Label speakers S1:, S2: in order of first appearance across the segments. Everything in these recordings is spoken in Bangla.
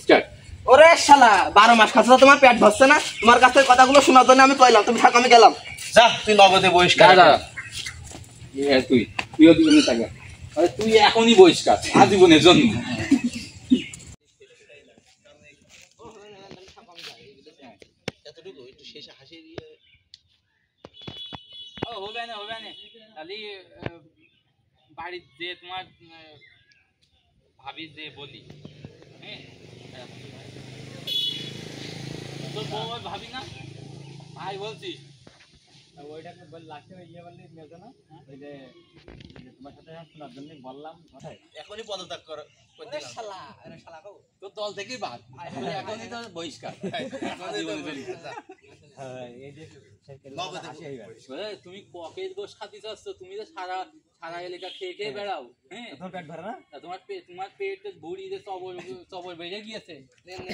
S1: স্টার্ট।
S2: ওরে শালা 12 মাস খাচ্ছ তোমার পেট ভরছে না? তোমার কাছে কথাগুলো শোনার জন্য আমি কইলাম, তুমি থাকো, আমি গেলাম।
S3: যা তুই নগদে বহিষ্কার।
S1: দাদা তুইও দিবি টাকা। আরে তুই এখনই বহিষ্কার আজীবনের জন্য।
S3: এতটুকু একটু শেষে হাসি
S1: হবে না খালি বাড়ির যে তোমার ভাবি যে বলি, হ্যাঁ তোর বউ ভাবি না ভাই বলছিস ওইটাকে বল লাস্টে ইয়ে বললি মেলতো না ওই যে তোমার সাথে শোনার জন্য বললাম
S3: এখনই পদত্যাগ কর।
S2: ওরে শালা, আরে শালা কও
S1: তো দল থেকেই বাদ এখনই তো বহিষ্কার। তুমি পকেট গোশ খাতে চাচ্ছ, তুমি তো সারা সারা এলাকা খেয়ে খেয়ে বেড়াও, হ্যাঁ পেট ভরে না, তোমার পেট বুড়ি যে চবর বেড়ে গিয়েছে,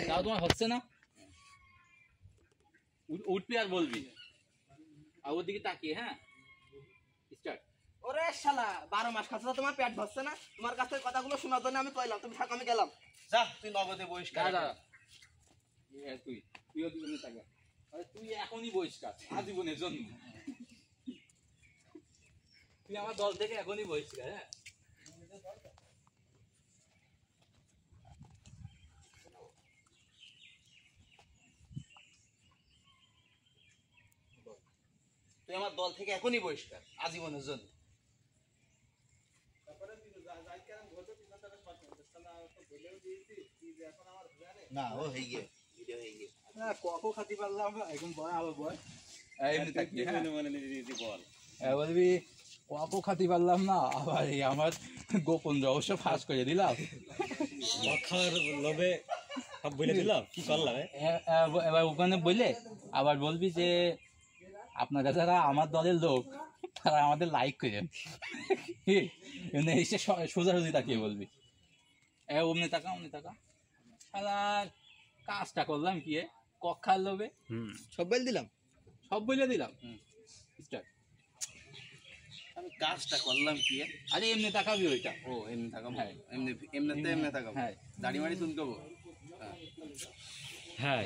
S1: তাও তোমার হচ্ছে না। উঠবি আর বলবি আর ওর দিকে তাকিয়ে। হ্যাঁ স্টার্ট।
S2: ওরে শালা 12 মাস খাচ্ছ তোমার পেট ভরছে না? তোমার কাছে কথাগুলো শোনার জন্য আমি কইলাম, তুমি থাকো, আমি গেলাম।
S3: যা তুই নগদে বহিষ্কার।
S1: দাদা তুইও দিবি টাকা। আরে তুই এখনই বহিষ্কার আজীবনের জন্য। তুই আমার দল থেকে এখনই বহিষ্কার। হ্যাঁ
S3: তুই আমার দল থেকে এখনই বহিষ্কার আজীবনের জন্য। না ও হয়ে গিয়ে ভিডিও হয়ে গিয়ে
S1: না কখন খাতি পারলাম এখন বয় আবার বয় এমনি থাকবি। বল বলবি কখন খাতি পারলাম না, আবার এই আমার গোপন রহস্য ফাঁস করে দিলাম।
S4: খাওয়ার লোভে সব বলে দিলাম, কি করলাম?
S1: এবার ওখানে বললে আবার বলবি যে আপনারা যারা আমার দলের লোক তারা আমাদের লাইক করেন, এসে সোজাসুজি তাকিয়ে বলবি অমনি টাকা শালার কাজটা করলাম কি কক্ষার লোভে
S3: সব বলে দিলাম,
S1: সব বলে দিলাম। স্টার্ট।
S3: আমি কাজটা করলাম কি?
S1: আরে এমনি তাকাবি ওইটা।
S3: ও এমনি থাকাবো?
S1: হ্যাঁ
S3: এমনি থাকাবো।
S1: হ্যাঁ
S3: দাড়ি মাড়ি চুলকাবো।
S4: হ্যাঁ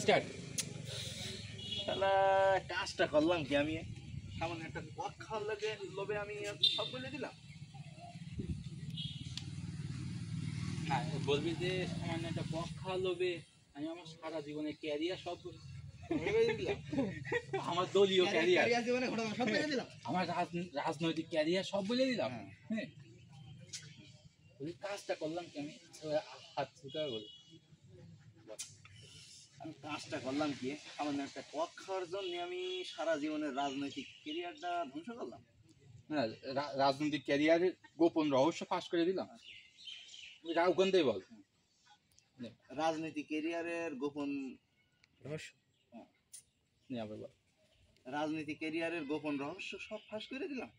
S1: স্টার্ট।
S3: তাহলে কাজটা করলাম কি? আমি সামান্য একটা পথ খাওয়ার লোভে আমি সব বলে দিলাম।
S1: হ্যাঁ বলবি যে সামান্য একটা পক্ষা লোভে আমি আমার সারা জীবনের ক্যারিয়ার সব আমার দলীয় ক্যারিয়ার
S2: জীবনে ঘটনা সব বলে দিলাম,
S1: আমার রাজনৈতিক ক্যারিয়ার সব বলে দিলাম। হ্যাঁ কাজটা করলাম কি? আমি হাত ছুটা বলি
S3: আমি কাজটা করলাম কি? সামান্য একটা পথ খাওয়ার জন্য আমি সারা জীবনের রাজনৈতিক ক্যারিয়ারটা ধ্বংস করলাম।
S1: না রাজনৈতিক ক্যারিয়ারের গোপন রহস্য ফাঁস করে দিলাম। ওখান থেকে বল
S3: রাজনৈতিক ক্যারিয়ারের গোপন
S4: রহস্য
S1: আবার বল
S3: রাজনৈতিক ক্যারিয়ারের গোপন রহস্য সব ফাঁস করে দিলাম।